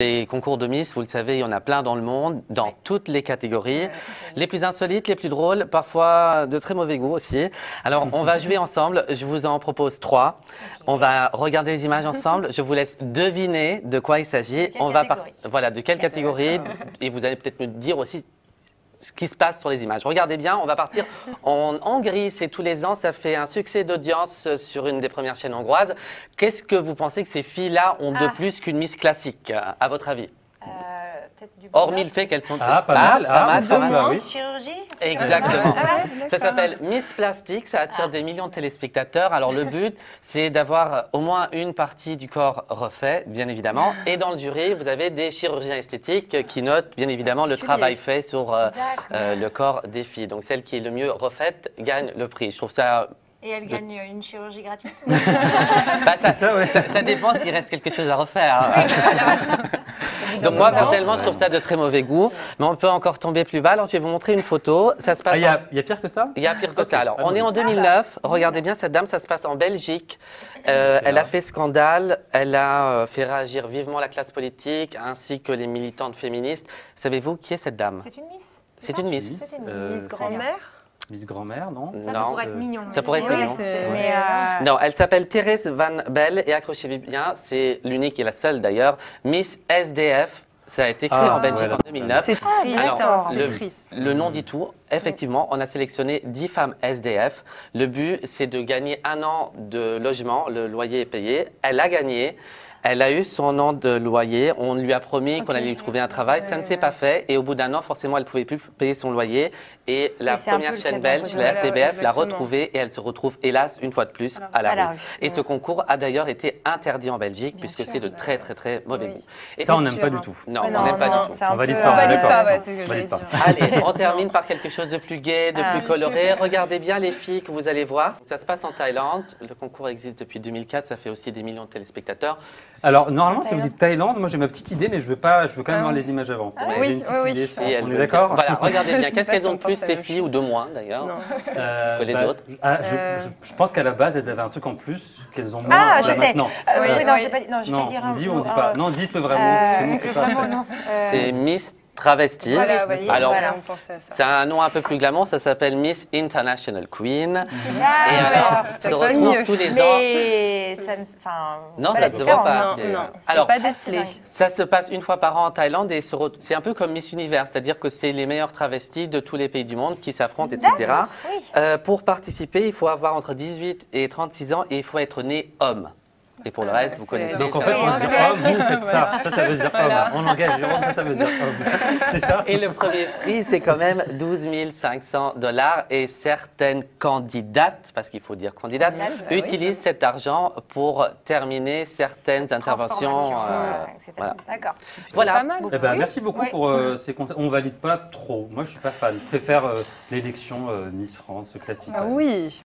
Les concours de Miss, vous le savez, il y en a plein dans le monde, dans toutes les catégories. Les plus insolites, les plus drôles, parfois de très mauvais goût aussi. Alors, on va jouer ensemble. Je vous en propose 3. On va regarder les images ensemble. Je vous laisse deviner de quoi il s'agit. Voilà, de quelle catégorie. Et vous allez peut-être me dire aussi ce qui se passe sur les images. Regardez bien, on va partir en Hongrie. C'est tous les ans, ça fait un succès d'audience sur une des premières chaînes hongroises. Qu'est-ce que vous pensez que ces filles-là ont de plus qu'une Miss classique, à votre avis? Hormis le fait qu'elles sont pas mal. Oui. Chirurgie. Exactement. Ça s'appelle Miss Plastique, ça attire des millions de téléspectateurs. Alors le but, c'est d'avoir au moins une partie du corps refait, bien évidemment. Et dans le jury, vous avez des chirurgiens esthétiques qui notent, bien évidemment, le travail fait sur le corps des filles. Donc celle qui est le mieux refaite gagne le prix. Je trouve ça... Et elle gagne une chirurgie gratuite. Ça dépend s'il reste quelque chose à refaire. Donc moi, personnellement, je trouve ça de très mauvais goût. Mais on peut encore tomber plus bas. Alors, je vais vous montrer une photo. Ça se passe. Il y a pire que ça? Il y a pire que ça. Alors, on est en 2009. Regardez bien cette dame. Ça se passe en Belgique. Elle a fait scandale. Elle a fait réagir vivement la classe politique ainsi que les militantes féministes. Savez-vous qui est cette dame? C'est une Miss. C'est une Miss. C'est une Miss grand-mère. Miss grand-mère, non? Ça pourrait être mignon. Ça pourrait être mignon. Mais Non, elle s'appelle Thérèse Van Belle et accrochez-vous bien, c'est l'unique et la seule d'ailleurs, Miss SDF. Ça a été créé en Belgique en 2009. C'est triste. Alors, C'est triste. Le nom dit tout. Effectivement, on a sélectionné 10 femmes SDF. Le but, c'est de gagner 1 an de logement. Le loyer est payé. Elle a gagné. Elle a eu son an de loyer. On lui a promis qu'on allait lui trouver un travail. Ça ne s'est pas fait. Et au bout d'1 an, forcément, elle ne pouvait plus payer son loyer. Et la première chaîne belge, la RTBF, l'a retrouvée. Et elle se retrouve, hélas, une fois de plus, à la rue. Et ce concours a d'ailleurs été interdit en Belgique, puisque c'est de très, très, très mauvais goût. Et ça, on n'aime pas du tout. Non, on n'aime pas du tout. On valide pas. C'est ce que j'allais dire. Allez, on termine par quelque chose de plus gai, de plus coloré. Regardez bien les filles que vous allez voir. Ça se passe en Thaïlande. Le concours existe depuis 2004. Ça fait aussi des millions de téléspectateurs. Alors, normalement, si vous dites Thaïlande, moi j'ai ma petite idée, mais je veux quand même voir les images avant. J'ai une petite idée, on est d'accord? Voilà, regardez bien. Qu'est-ce qu'elles ont de plus, ces filles, ou de moins d'ailleurs, que les autres? Je pense qu'à la base, elles avaient un truc en plus qu'elles ont moins. Ah, je sais. Non, je vais dire on dit ou on dit pas? Non, dites le vrai mot, parce que moi, c'est pas. C'est Miss Travesti. Alors, c'est un nom un peu plus glamour, ça s'appelle Miss International Queen. Et alors, se retrouve tous les ans. Mais ça ne... Non, ça ne se voit pas. Alors, pas décelé. Ça se passe une fois par an en Thaïlande et c'est un peu comme Miss Univers, c'est-à-dire que c'est les meilleurs travestis de tous les pays du monde qui s'affrontent, etc. Pour participer, il faut avoir entre 18 et 36 ans et il faut être né homme. Et pour le reste, vous connaissez. Donc en fait, pour dire homme, vous faites ça. Ça veut dire homme. On engage Jérôme, ça veut dire homme. C'est ça? Et le premier prix, c'est quand même 12 500 $. Et certaines candidates, parce qu'il faut dire candidates, utilisent cet argent pour terminer certaines interventions. Voilà. D'accord. Voilà. Merci beaucoup pour ces conseils. On ne valide pas trop. Moi, je ne suis pas fan. Je préfère l'élection Miss France classique. Oui.